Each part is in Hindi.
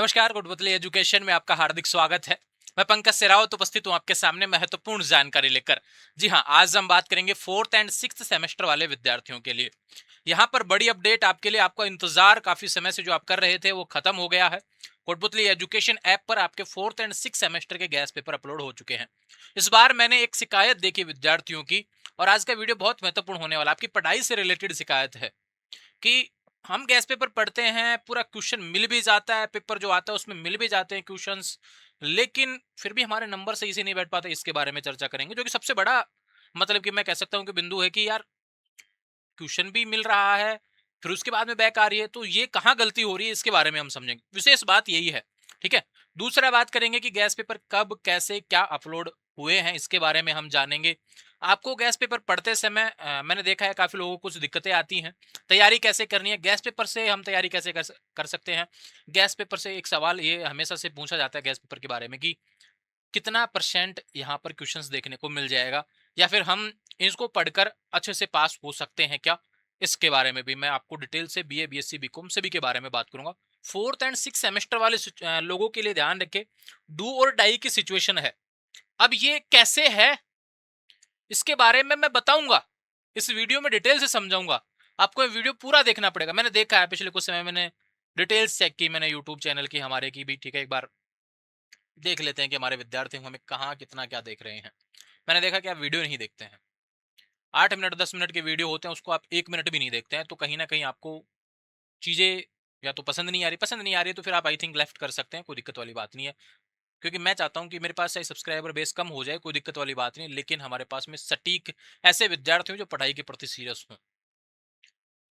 नमस्कार, गुडबुतली एजुकेशन में आपका हार्दिक स्वागत है। मैं पंकज सेरावत उपस्थित हूँ आपके सामने महत्वपूर्ण जानकारी लेकर। जी हाँ, आज हम बात करेंगे फोर्थ एंड सिक्स्थ सेमेस्टर वाले विद्यार्थियों के लिए। यहाँ पर बड़ी अपडेट आपके लिए, आपका इंतजार काफी समय से जो आप कर रहे थे वो खत्म हो गया है। कोटपुतली एजुकेशन ऐप पर आपके फोर्थ एंड सिक्स सेमेस्टर के गैस पेपर अपलोड हो चुके हैं। इस बार मैंने एक शिकायत देखी विद्यार्थियों की, और आज का वीडियो बहुत महत्वपूर्ण होने वाला, आपकी पढ़ाई से रिलेटेड शिकायत है कि हम गैस पेपर पढ़ते हैं, पूरा क्वेश्चन मिल भी जाता है, पेपर जो आता है उसमें मिल भी जाते हैं क्वेश्चंस, लेकिन फिर भी हमारे नंबर सही से नहीं बैठ पाते। इसके बारे में चर्चा करेंगे, जो कि सबसे बड़ा मतलब कि मैं कह सकता हूं कि बिंदु है कि यार क्वेश्चन भी मिल रहा है, फिर उसके बाद में बैक आ रही है, तो ये कहाँ गलती हो रही है, इसके बारे में हम समझेंगे। विशेष बात यही है, ठीक है। दूसरा बात करेंगे कि गैस पेपर कब, कैसे, क्या अपलोड हुए हैं, इसके बारे में हम जानेंगे। आपको गैस पेपर पढ़ते समय मैंने देखा है काफी लोगों को कुछ दिक्कतें आती हैं। तैयारी कैसे करनी है, गैस पेपर से हम तैयारी कैसे कर सकते हैं। गैस पेपर से एक सवाल ये हमेशा से पूछा जाता है गैस पेपर के बारे में कि कितना परसेंट यहाँ पर क्वेश्चंस देखने को मिल जाएगा, या फिर हम इसको पढ़कर अच्छे से पास हो सकते हैं क्या। इसके बारे में भी मैं आपको डिटेल से बीए, बीएससी, बीकॉम सभी के बारे में बात करूंगा। फोर्थ एंड सिक्स सेमेस्टर वाले लोगों के लिए ध्यान रखें, डू और डाई की सिचुएशन है। अब ये कैसे है, इसके बारे में मैं बताऊंगा, इस वीडियो में डिटेल से समझाऊंगा। आपको ये वीडियो पूरा देखना पड़ेगा। मैंने देखा है पिछले कुछ समय, मैंने डिटेल्स चेक की, मैंने यूट्यूब चैनल की हमारे की भी, ठीक है। एक बार देख लेते हैं कि हमारे विद्यार्थी हमें कहाँ कितना क्या देख रहे हैं। मैंने देखा कि आप वीडियो नहीं देखते हैं, 8 मिनट 10 मिनट के वीडियो होते हैं, उसको आप 1 मिनट भी नहीं देखते हैं, तो कहीं ना कहीं आपको चीजें या तो पसंद नहीं आ रही है, तो फिर आप आई थिंक लेफ्ट कर सकते हैं, कोई दिक्कत वाली बात नहीं है। क्योंकि मैं चाहता हूं कि मेरे पास चाहे सब्सक्राइबर बेस कम हो जाए, कोई दिक्कत वाली बात नहीं, लेकिन हमारे पास में सटीक ऐसे विद्यार्थी हो जो पढ़ाई के प्रति सीरियस हों।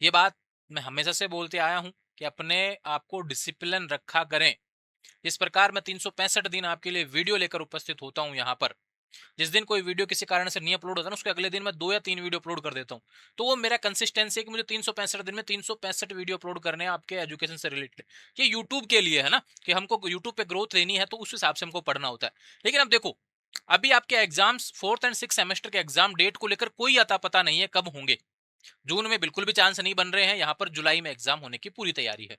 ये बात मैं हमेशा से बोलते आया हूं कि अपने आप को डिसिप्लिन रखा करें। इस प्रकार मैं 365 दिन आपके लिए वीडियो लेकर उपस्थित होता हूं यहाँ पर। जिस दिन कोई वीडियो किसी कारण से नहीं अपलोड होता ना, उसके अगले दिन मैं 2 या 3 वीडियो अपलोड कर देता हूँ। तो वो मेरा कंसिस्टेंसी है कि मुझे 365 दिन में 365 वीडियो अपलोड करने हैं आपके एजुकेशन से रिलेटेड। ये यूट्यूब के लिए है ना, कि हमको यूट्यूब पे ग्रोथ लेनी है, तो उस हिसाब से हमको पढ़ना होता है। लेकिन अब देखो, अभी आपके exams fourth and six semester के एग्जाम डेट को लेकर कोई अता पता नहीं है कब होंगे। जून में बिल्कुल भी चांस नहीं बन रहे हैं, यहाँ पर जुलाई में एग्जाम होने की पूरी तैयारी है।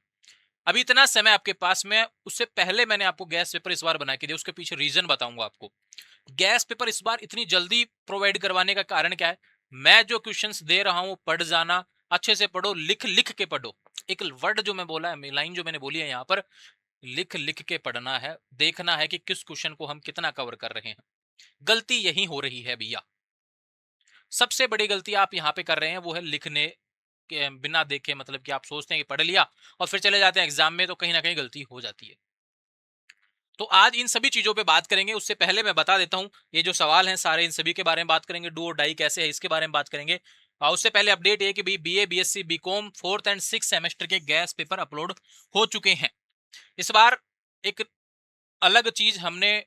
अभी इतना समय आपके पास में, उससे पहले मैंने आपको गैस पेपर इस बार बना के दिया, उसके पीछे रीजन बताऊंगा आपको। गैस पेपर इस बार इतनी जल्दी प्रोवाइड करवाने का कारण क्या है। मैं जो क्वेश्चंस दे रहा हूं पढ़ जाना, अच्छे से पढ़ो, लिख लिख के पढ़ो। एक वर्ड जो मैं बोला है, लाइन जो मैंने बोली है यहाँ पर, लिख लिख के पढ़ना है, देखना है कि किस क्वेश्चन को हम कितना कवर कर रहे हैं। गलती यही हो रही है भैया, सबसे बड़ी गलती आप यहाँ पे कर रहे हैं वो है लिखने के बिना देखे, मतलब कि आप सोचते हैं कि पढ़ लिया और फिर चले जाते हैं एग्जाम में, तो कहीं ना कहीं गलती हो जाती है। तो आज इन सभी चीजों पे बात करेंगे। उससे पहले मैं बता देता हूं, ये जो सवाल हैं सारे, इन सभी के बारे में बात करेंगे। डू और डाई कैसे है, इसके बारे में बात करेंगे। और उससे पहले अपडेट ये कि BA, BSc, BCom fourth and six semester के गैस पेपर अपलोड हो चुके हैं। इस बार एक अलग चीज हमने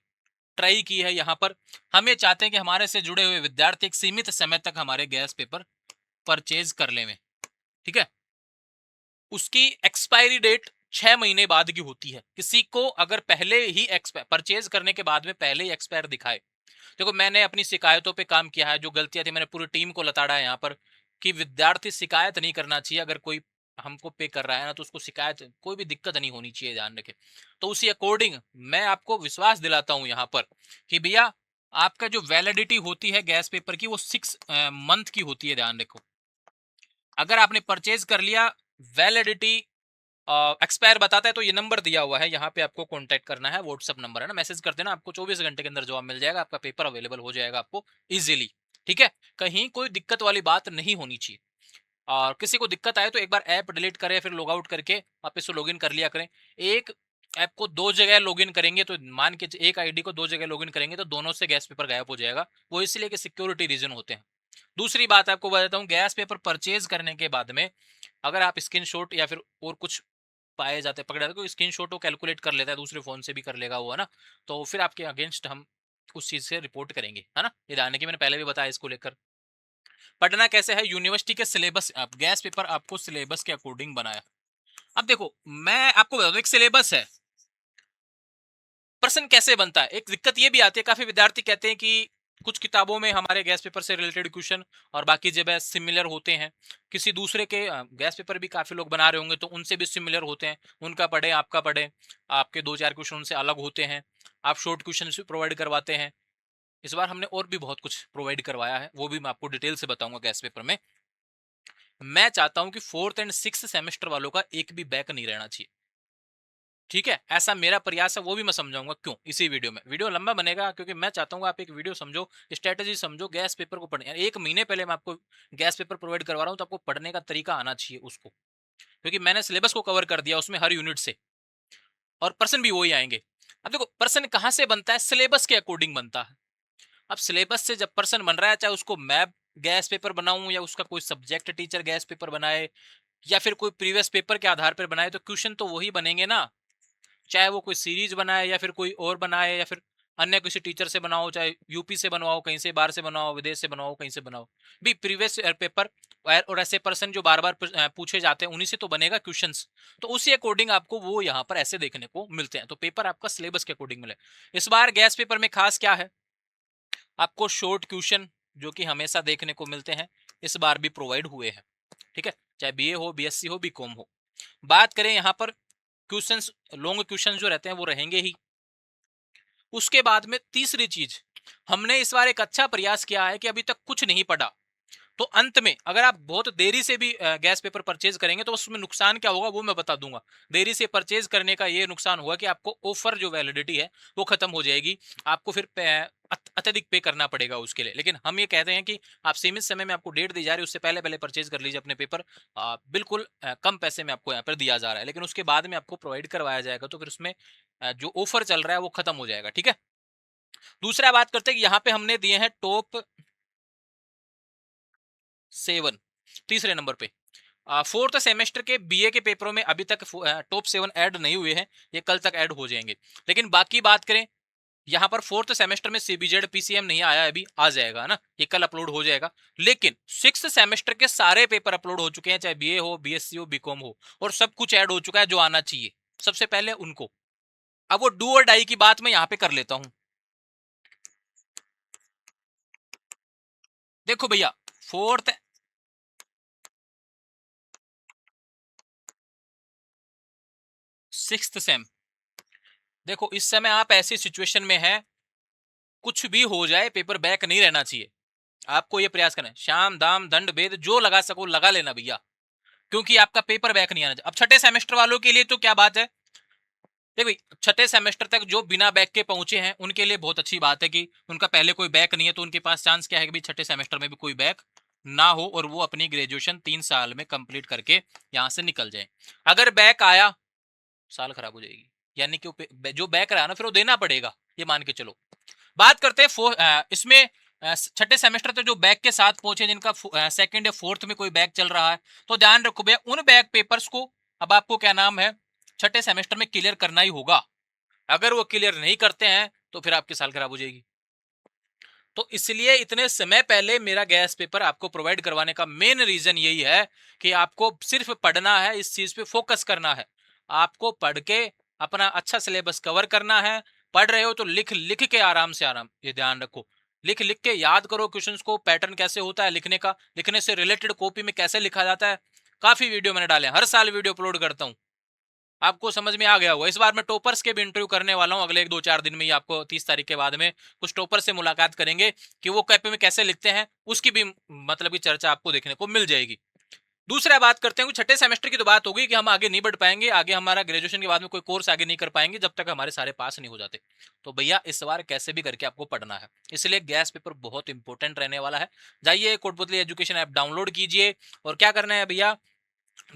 ट्राई की है यहाँ पर। हम ये चाहते हैं कि हमारे से जुड़े हुए विद्यार्थी एक सीमित समय तक हमारे गैस पेपर परचेज कर लें, ठीक है। उसकी एक्सपायरी डेट 6 महीने बाद की होती है। किसी को अगर पहले ही परचेज करने के बाद में पहले ही एक्सपायर दिखाए, देखो मैंने अपनी शिकायतों पे काम किया है, जो गलतियां थी मैंने पूरी टीम को लताड़ा है यहाँ पर, कि विद्यार्थी शिकायत नहीं करना चाहिए। अगर कोई हमको पे कर रहा है ना, तो उसको शिकायत, कोई भी दिक्कत नहीं होनी चाहिए, ध्यान रखें। तो उसी अकॉर्डिंग मैं आपको विश्वास दिलाता हूं यहाँ पर कि भैया, आपका जो वैलिडिटी होती है गैस पेपर की, वो 6 मंथ की होती है, ध्यान रखो। अगर आपने परचेज कर लिया, वैलिडिटी एक्सपायर बताता है, तो ये नंबर दिया हुआ है यहाँ पे, आपको कांटेक्ट करना है, व्हाट्सअप नंबर है ना, मैसेज कर देना, आपको 24 घंटे के अंदर जवाब मिल जाएगा, आपका पेपर अवेलेबल हो जाएगा आपको इजीली, ठीक है। कहीं कोई दिक्कत वाली बात नहीं होनी चाहिए। और किसी को दिक्कत आए तो एक बार ऐप डिलीट करें, फिर लॉग आउट करके वापस से लॉगिन कर लिया करें। एक ऐप को दो जगह लॉगिन करेंगे तो मान के एक आईडी को दो जगह लॉगिन करेंगे तो दोनों से गैस पेपर गायब हो जाएगा, वो इसलिए कि सिक्योरिटी रीजन होते हैं। दूसरी बात आपको बताता हूँ, गैस पेपर परचेज करने के बाद में अगर आप स्क्रीनशॉट या फिर और कुछ पाए जाते पकड़े जाते, कोई स्क्रीनशॉट को कैलकुलेट कर लेता है, दूसरे फोन से भी कर लेगा वो, है ना, तो फिर आपके अगेंस्ट हम उस चीज से रिपोर्ट करेंगे, है ना। ये ध्यान है कि मैंने पहले भी बताया इसको लेकर। पढ़ना कैसे है, यूनिवर्सिटी के सिलेबस, आप गैस पेपर आपको सिलेबस के अकॉर्डिंग बनाया। अब देखो मैं आपको बता दूं, एक सिलेबस है, प्रश्न कैसे बनता है। एक दिक्कत ये भी आती है, काफी विद्यार्थी कहते हैं कि कुछ किताबों में हमारे गैस पेपर से रिलेटेड क्वेश्चन और बाकी जगह सिमिलर होते हैं। किसी दूसरे के गैस पेपर भी काफी लोग बना रहे होंगे तो उनसे भी सिमिलर होते हैं, उनका पढ़े आपका पढ़े, आपके 2-4 क्वेश्चन उनसे अलग होते हैं। आप शॉर्ट क्वेश्चन भी प्रोवाइड करवाते हैं। इस बार हमने और भी बहुत कुछ प्रोवाइड करवाया है, वो भी मैं आपको डिटेल से बताऊंगा गैस पेपर में। मैं चाहता हूं कि 4th एंड 6th सेमेस्टर वालों का एक भी बैक नहीं रहना चाहिए, ठीक है? ऐसा मेरा प्रयास है, वो भी मैं समझाऊंगा क्यों इसी वीडियो में। वीडियो लंबा बनेगा क्योंकि मैं चाहता हूँ आप एक वीडियो समझो, स्ट्रेटेजी समझो, गैस पेपर को पढ़ने। एक महीने पहले मैं आपको गैस पेपर प्रोवाइड करवा रहा हूँ, तो आपको पढ़ने का तरीका आना चाहिए उसको, क्योंकि मैंने सिलेबस को कवर कर दिया उसमें हर यूनिट से, और पर्सन भी वही आएंगे। अब देखो पर्सन कहाँ से बनता है, सिलेबस के अकॉर्डिंग बनता है। अब सिलेबस से जब पर्सन बन रहा है, चाहे उसको मैं गैस पेपर बनाऊं या उसका कोई सब्जेक्ट टीचर गैस पेपर बनाए या फिर कोई प्रीवियस पेपर के आधार पर बनाए, तो क्वेश्चन तो वही बनेंगे ना। चाहे वो कोई सीरीज बनाए या फिर कोई और बनाए या फिर अन्य किसी टीचर से बनाओ, चाहे यूपी से बनवाओ, कहीं से बाहर से बनाओ, विदेश से बनवाओ, कहीं से बनाओ भी प्रीवियस पेपर। और ऐसे पर्सन जो बार बार पूछे जाते हैं उन्हीं से तो बनेगा क्वेश्चंस, तो उसी अकॉर्डिंग आपको वो यहाँ पर ऐसे देखने को मिलते हैं। तो पेपर आपका सिलेबस के अकॉर्डिंग मिले। इस बार गैस पेपर में खास क्या है, आपको शॉर्ट क्वेश्चन जो कि हमेशा देखने को मिलते हैं इस बार भी प्रोवाइड हुए हैं, ठीक है? चाहे बीए हो, बीएससी हो, बीकॉम हो। बात करें यहाँ पर क्वेश्चंस, लॉन्ग क्वेश्चंस जो रहते हैं वो रहेंगे ही। उसके बाद में तीसरी चीज, हमने इस बार एक अच्छा प्रयास किया है कि अभी तक कुछ नहीं पढ़ा, तो अंत में अगर आप बहुत देरी से भी गैस पेपर परचेज करेंगे तो उसमें नुकसान क्या होगा वो मैं बता दूंगा। देरी से परचेज करने का ये नुकसान होगा कि आपको ऑफर जो वैलिडिटी है वो खत्म हो जाएगी, आपको फिर अत्यधिक पे करना पड़ेगा उसके लिए। लेकिन हम ये कहते हैं कि आप सीमित समय में आपको डेट दी जा रही है, उससे पहले पहले परचेज कर लीजिए अपने पेपर। बिल्कुल कम पैसे में आपको यहाँ पर दिया जा रहा है, लेकिन उसके बाद में आपको प्रोवाइड करवाया जाएगा, तो फिर उसमें जो ऑफर चल रहा है वो खत्म हो जाएगा, ठीक है? दूसरा बात करते हैं कि यहाँ पे हमने दिए हैं टॉप 7 तीसरे नंबर पे। 4th सेमेस्टर के बीए के पेपरों में अभी तक टॉप 7 ऐड नहीं हुए हैं, ये कल तक ऐड हो जाएंगे। लेकिन बाकी बात करें, यहाँ पर 4th सेमेस्टर में सीबीजेड पीसीएम नहीं आया, अभी आ जाएगा ना, ये कल अपलोड हो जाएगा। लेकिन 6th सेमेस्टर के सारे पेपर अपलोड हो चुके हैं, चाहे बीए हो, बीएससी हो, बीकॉम हो, और सब कुछ ऐड हो चुका है जो आना चाहिए सबसे पहले उनको। अब वो डू और डाई की बात मैं यहाँ पे कर लेता हूं। देखो भैया, 4th 6th सेम, देखो इस समय आप ऐसी सिचुएशन में है, कुछ भी हो जाए पेपर बैक नहीं रहना चाहिए। आपको ये प्रयास करना है, शाम दाम दंड भेद जो लगा सको लगा लेना भैया, क्योंकि आपका पेपर बैक नहीं आना चाहिए। अब छठे सेमेस्टर वालों के लिए तो क्या बात है, देखो छठे सेमेस्टर तक जो बिना बैक के पहुंचे हैं उनके लिए बहुत अच्छी बात है कि उनका पहले कोई बैक नहीं है, तो उनके पास चांस क्या है कि छठे सेमेस्टर में भी कोई बैक ना हो और वो अपनी ग्रेजुएशन 3 साल में कंप्लीट करके यहां से निकल जाए। अगर बैक आया, साल खराब हो जाएगी, यानी कि जो बैक रहा ना फिर वो देना पड़ेगा, ये मान के चलो। बात करते हैं इसमें छठे सेमेस्टर तक जो बैक के साथ पहुंचे, जिनका सेकंड या फोर्थ में कोई बैक चल रहा है, तो ध्यान रखो भैया उन बैक पेपर्स को अब आपको क्या नाम है छठे सेमेस्टर में क्लियर करना ही होगा। अगर वो क्लियर नहीं करते हैं तो फिर आपकी साल खराब हो जाएगी। तो इसलिए इतने समय पहले मेरा गैस पेपर आपको प्रोवाइड करवाने का मेन रीजन यही है कि आपको सिर्फ पढ़ना है, इस चीज पे फोकस करना है। आपको पढ़ के अपना अच्छा सिलेबस कवर करना है। पढ़ रहे हो तो लिख लिख के आराम से आराम, ये ध्यान रखो, लिख लिख के याद करो क्वेश्चंस को, पैटर्न कैसे होता है लिखने का, लिखने से रिलेटेड कॉपी में कैसे लिखा जाता है। काफी वीडियो मैंने डाले, हर साल वीडियो अपलोड करता हूँ, आपको समझ में आ गया होगा। इस बार मैं टॉपर्स के भी इंटरव्यू करने वाला हूं, अगले 1-2-4 दिन में ही आपको 30 तारीख के बाद में कुछ टॉपर से मुलाकात करेंगे कि वो कैपे में कैसे लिखते हैं, उसकी भी मतलब की चर्चा आपको देखने को मिल जाएगी। दूसरा बात करते हैं कि छठे सेमेस्टर की तो बात होगी कि हम आगे नहीं बढ़ पाएंगे, आगे हमारा ग्रेजुएशन के बाद में कोई कोर्स आगे नहीं कर पाएंगे जब तक हमारे सारे पास नहीं हो जाते। तो भैया इस बार कैसे भी करके आपको पढ़ना है, इसलिए गैस पेपर बहुत इंपॉर्टेंट रहने वाला है। जाइए कोटपुतली एजुकेशन ऐप डाउनलोड कीजिए, और क्या करना है भैया,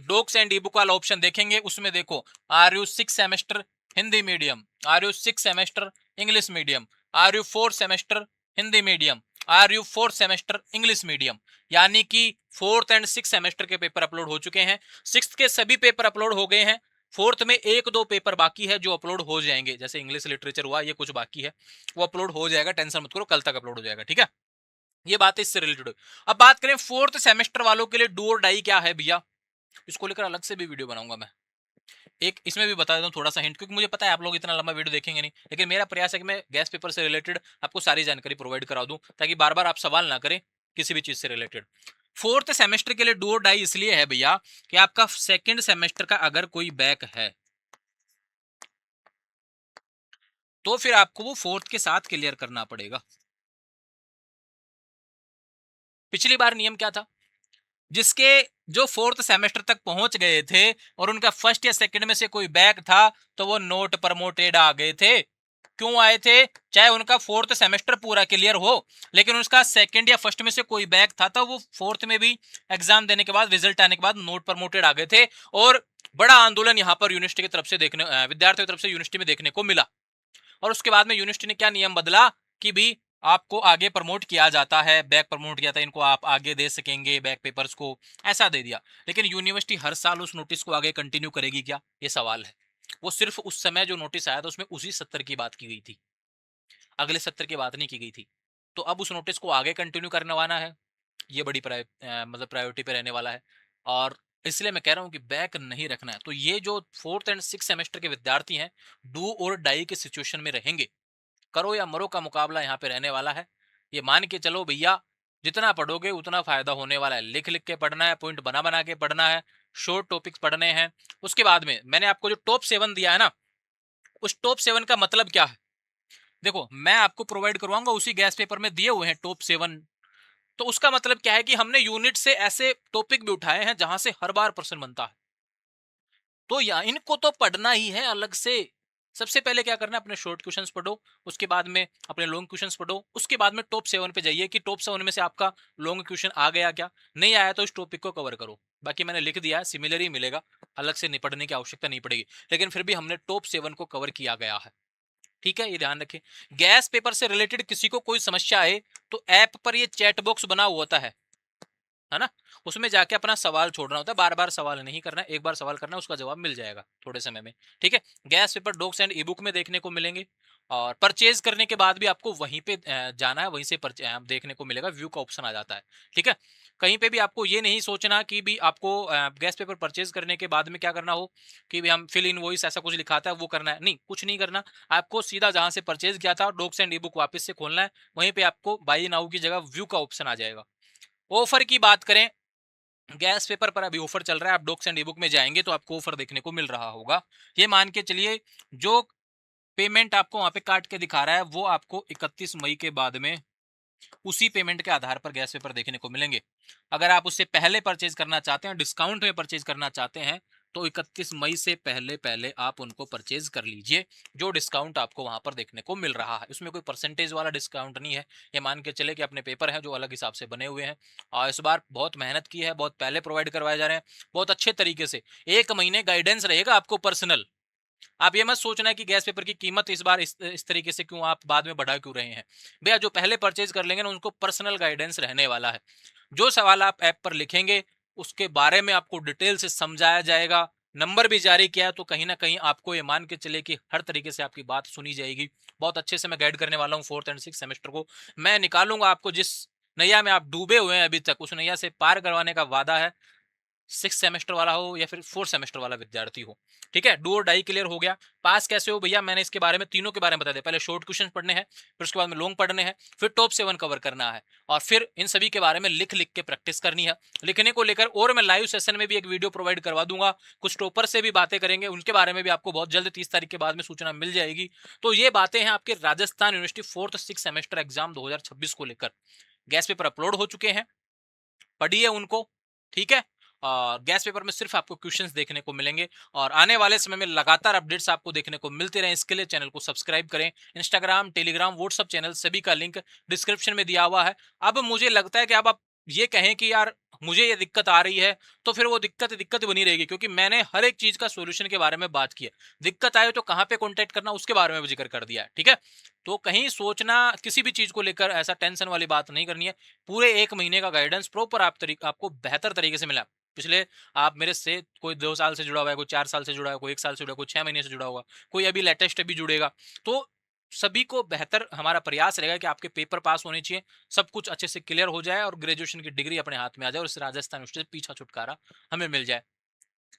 डॉक्स एंड ई बुक वाला ऑप्शन देखेंगे, उसमें देखो are you 6 semester Hindi medium, are you 6 semester English medium, are you 4 semester Hindi medium, are you 4 semester English medium, यानी कि 4th एंड 6 सेमेस्टर के पेपर अपलोड हो चुके हैं। 6th के सभी पेपर अपलोड हो गए हैं, 4th में 1-2 पेपर बाकी है जो अपलोड हो जाएंगे, जैसे इंग्लिश लिटरेचर हुआ, ये कुछ बाकी है, वो अपलोड हो जाएगा, टेंशन मत करो, कल तक अपलोड हो जाएगा, ठीक है? ये बात है इससे रिलेटेड। अब बात करें 4th सेमेस्टर वालों के लिए डू और डाई क्या है भैया, इसको लेकर अलग से भी वीडियो बनाऊंगा मैं। एक इसमें भी बता देता हूँ थोड़ा सा हिंट, क्योंकि मुझे पता है आप लोग इतना लंबा वीडियो देखेंगे नहीं, लेकिन मेरा प्रयास है कि मैं गैस पेपर से रिलेटेड आपको सारी जानकारी प्रोवाइड करा दूं, ताकि बार बार आप सवाल ना करें किसी भी चीज से रिलेटेड। फोर्थ सेमेस्टर के लिए डू और डाई इसलिए है भैया कि आपका सेकंड सेमेस्टर का अगर कोई बैक है तो फिर आपको वो फोर्थ के साथ क्लियर करना पड़ेगा। पिछली बार नियम क्या था, जिसके जो फोर्थ सेमेस्टर तक पहुंच गए थे और उनका फर्स्ट या सेकंड में से कोई बैक था तो वो नोट प्रमोटेड आ गए थे। क्यों आए थे? चाहे उनका फोर्थ सेमेस्टर पूरा क्लियर हो, लेकिन उसका सेकंड या फर्स्ट में से कोई बैक था तो वो फोर्थ में भी एग्जाम देने के बाद रिजल्ट आने के बाद नोट प्रमोटेड आ गए थे। और बड़ा आंदोलन यहाँ पर यूनिवर्सिटी की तरफ से देखने विद्यार्थियों की तरफ से यूनिवर्सिटी में देखने को मिला। और उसके बाद में यूनिवर्सिटी ने क्या नियम बदला कि भी आपको आगे प्रमोट किया जाता है, बैक प्रमोट किया था, इनको आप आगे दे सकेंगे बैक पेपर्स को, ऐसा दे दिया। लेकिन यूनिवर्सिटी हर साल उस नोटिस को आगे कंटिन्यू करेगी क्या, ये सवाल है। वो सिर्फ उस समय जो नोटिस आया था उसमें उसी सत्र की बात की गई थी, अगले सत्र की बात नहीं की गई थी। तो अब उस नोटिस को आगे कंटिन्यू करने वाला है, ये बड़ी मतलब प्रायोरिटी पे रहने वाला है। और इसलिए मैं कह रहा हूं कि बैक नहीं रखना है। तो ये जो फोर्थ एंड सिक्स सेमेस्टर के विद्यार्थी हैं, डू और डाई के सिचुएशन में रहेंगे, करो या मरो का मुकाबला यहाँ पे रहने वाला है। ये मान के चलो भैया, जितना पढ़ोगे उतना फायदा होने वाला है। लिख लिख के पढ़ना है, पॉइंट बना बना के पढ़ना है, शॉर्ट टॉपिक्स पढ़ने हैं। उसके बाद में मैंने आपको जो टॉप 7 दिया है ना, उस टॉप 7 का मतलब क्या है, देखो मैं आपको प्रोवाइड करवाऊंगा उसी गैस पेपर में दिए हुए हैं टॉप 7। तो उसका मतलब क्या है कि हमने यूनिट से ऐसे टॉपिक भी उठाए हैं जहां से हर बार प्रश्न बनता है। तो या इनको तो पढ़ना ही है अलग से। सबसे पहले क्या करना है, अपने शॉर्ट क्वेश्चंस पढ़ो, उसके बाद में अपने लॉन्ग क्वेश्चंस पढ़ो, उसके बाद में टॉप 7 पे जाइए कि टॉप 7 में से आपका लॉन्ग क्वेश्चन आ गया क्या, नहीं आया तो इस टॉपिक को कवर करो। बाकी मैंने लिख दिया है, सिमिलर ही मिलेगा, अलग से निपटने की आवश्यकता नहीं पड़ेगी, लेकिन फिर भी हमने टॉप 7 को कवर किया गया है। ठीक है, ये ध्यान रखें। गैस पेपर से रिलेटेड किसी को कोई समस्या आए तो ऐप पर ये चैट बॉक्स बना हुआ होता है ना, उसमें जाके अपना सवाल छोड़ना होता है। बार बार सवाल नहीं करना, एक बार सवाल करना, उसका जवाब मिल जाएगा थोड़े समय में। ठीक है, guess paper docs and e book में देखने को मिलेंगे। और परचेज करने के बाद भी आपको वहीं पे जाना है, वहीं से देखने को मिलेगा, व्यू का ऑप्शन आ जाता है। ठीक है, कहीं पे भी आपको ये नहीं सोचना कि भी आपको गैस पेपर परचेज करने के बाद में क्या करना हो कि भी हम फिल इन वॉइस ऐसा कुछ लिखाता है वो करना है, नहीं, कुछ नहीं करना। आपको सीधा जहां से परचेज किया था डॉक्स एंड ई बुक वापस से खोलना है, वहीं पे आपको बाई नाउ की जगह व्यू का ऑप्शन आ जाएगा। ऑफर की बात करें, गैस पेपर पर अभी ऑफर चल रहा है, आप डॉक्स एंड ई बुक में जाएंगे तो आपको ऑफर देखने को मिल रहा होगा। ये मान के चलिए जो पेमेंट आपको वहां पे काट के दिखा रहा है वो आपको 31 मई के बाद में उसी पेमेंट के आधार पर गैस पेपर देखने को मिलेंगे। अगर आप उससे पहले परचेज करना चाहते हैं, डिस्काउंट में परचेज करना चाहते हैं, तो 31 मई से पहले पहले आप उनको परचेज कर लीजिए, जो डिस्काउंट आपको वहां पर देखने को मिल रहा है। उसमें कोई परसेंटेज वाला डिस्काउंट नहीं है। ये मान के चले कि अपने पेपर हैं जो अलग हिसाब से बने हुए हैं, और इस बार बहुत मेहनत की है, बहुत पहले प्रोवाइड करवाए जा रहे हैं, बहुत अच्छे तरीके से। 1 महीने गाइडेंस रहेगा आपको पर्सनल। आप ये मत सोचना है कि गैस पेपर की कीमत इस बार इस तरीके से क्यों आप बाद में बढ़ा क्यों रहे हैं। भैया जो पहले परचेज कर लेंगे ना उनको पर्सनल गाइडेंस रहने वाला है। जो सवाल आप ऐप पर लिखेंगे उसके बारे में आपको डिटेल से समझाया जाएगा, नंबर भी जारी किया है, तो कहीं ना कहीं आपको ये मान के चले कि हर तरीके से आपकी बात सुनी जाएगी। बहुत अच्छे से मैं गाइड करने वाला हूँ फोर्थ एंड सिक्स सेमेस्टर को। मैं निकालूंगा आपको जिस नैया में आप डूबे हुए हैं अभी तक, उस नैया से पार करवाने का वादा है, सिक्स सेमेस्टर वाला हो या फिर फोर्थ सेमेस्टर वाला विद्यार्थी हो। ठीक है, डू और डाई क्लियर हो गया। पास कैसे हो भैया, मैंने इसके बारे में तीनों के बारे में बता दिया। पहले शॉर्ट क्वेश्चन पढ़ने हैं, फिर उसके बाद में लॉन्ग पढ़ने हैं, फिर टॉप 7 कवर करना है, और फिर इन सभी के बारे में लिख लिख के प्रैक्टिस करनी है। लिखने को लेकर और मैं लाइव सेशन में भी एक वीडियो प्रोवाइड करवा दूंगा, कुछ टॉपर से भी बातें करेंगे, उनके बारे में भी आपको बहुत जल्द 30 तारीख के बाद में सूचना मिल जाएगी। तो ये बातें हैं आपके Rajasthan university fourth six semester exam 2026 को लेकर। गैस पेपर अपलोड हो चुके हैं, पढ़िए उनको। ठीक है, और गैस पेपर में सिर्फ आपको क्वेश्चंस देखने को मिलेंगे, और आने वाले समय में लगातार अपडेट्स आपको देखने को मिलते रहे, इसके लिए चैनल को सब्सक्राइब करें। इंस्टाग्राम, टेलीग्राम, व्हाट्सएप चैनल सभी का लिंक डिस्क्रिप्शन में दिया हुआ है। अब मुझे लगता है कि अब आप ये कहें कि यार मुझे ये दिक्कत आ रही है, तो फिर वो दिक्कत दिक्कत बनी रहेगी, क्योंकि मैंने हर एक चीज का सोल्यूशन के बारे में बात की है। दिक्कत आए तो कहाँ पे कॉन्टेक्ट करना उसके बारे में भी जिक्र कर दिया है। ठीक है, तो कहीं सोचना किसी भी चीज को लेकर ऐसा टेंशन वाली बात नहीं करनी है। पूरे 1 महीने का गाइडेंस प्रॉपर आपको बेहतर तरीके से मिला। पिछले आप मेरे से कोई 2 साल से जुड़ा हुआ है, कोई 4 साल से जुड़ा है, कोई 1 साल से जुड़ा है, कोई 6 महीने से जुड़ा हुआ, कोई अभी लेटेस्ट अभी जुड़ेगा। तो सभी को बेहतर हमारा प्रयास रहेगा कि आपके पेपर पास होने चाहिए, सब कुछ अच्छे से क्लियर हो जाए और ग्रेजुएशन की डिग्री अपने हाथ में आ जाए, और इस राजस्थान यूनिवर्सिटी से पीछा छुटकारा हमें मिल जाए।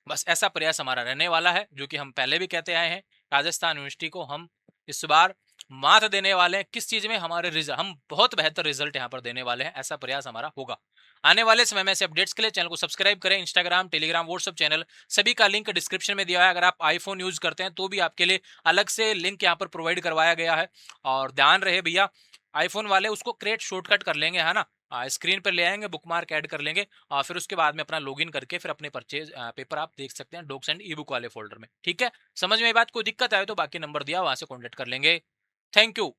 बस ऐसा प्रयास हमारा रहने वाला है, जो कि हम पहले भी कहते आए हैं। राजस्थान यूनिवर्सिटी को हम इस बार मात देने वाले हैं। किस चीज में? हमारे रिजल्ट, हम बहुत बेहतर रिजल्ट यहाँ पर देने वाले हैं, ऐसा प्रयास हमारा होगा। आने वाले समय में ऐसे अपडेट्स के लिए चैनल को सब्सक्राइब करें। इंस्टाग्राम, टेलीग्राम, व्हाट्सएप चैनल सभी का लिंक डिस्क्रिप्शन में दिया है। अगर आप आईफोन यूज करते हैं तो भी आपके लिए अलग से लिंक यहाँ पर प्रोवाइड करवाया गया है। और ध्यान रहे भैया, आईफोन वाले उसको क्रिएट शॉर्टकट कर लेंगे, है ना, स्क्रीन पर ले आएंगे, बुकमार्क ऐड कर लेंगे और फिर उसके बाद में अपना लॉगिन करके फिर अपने परचेज पेपर आप देख सकते हैं डॉक्स एंड ई बुक वाले फोल्डर में। ठीक है, समझ में ये बात? कोई दिक्कत आए तो बाकी नंबर दिया, वहां से कॉन्टेक्ट कर लेंगे। Thank you.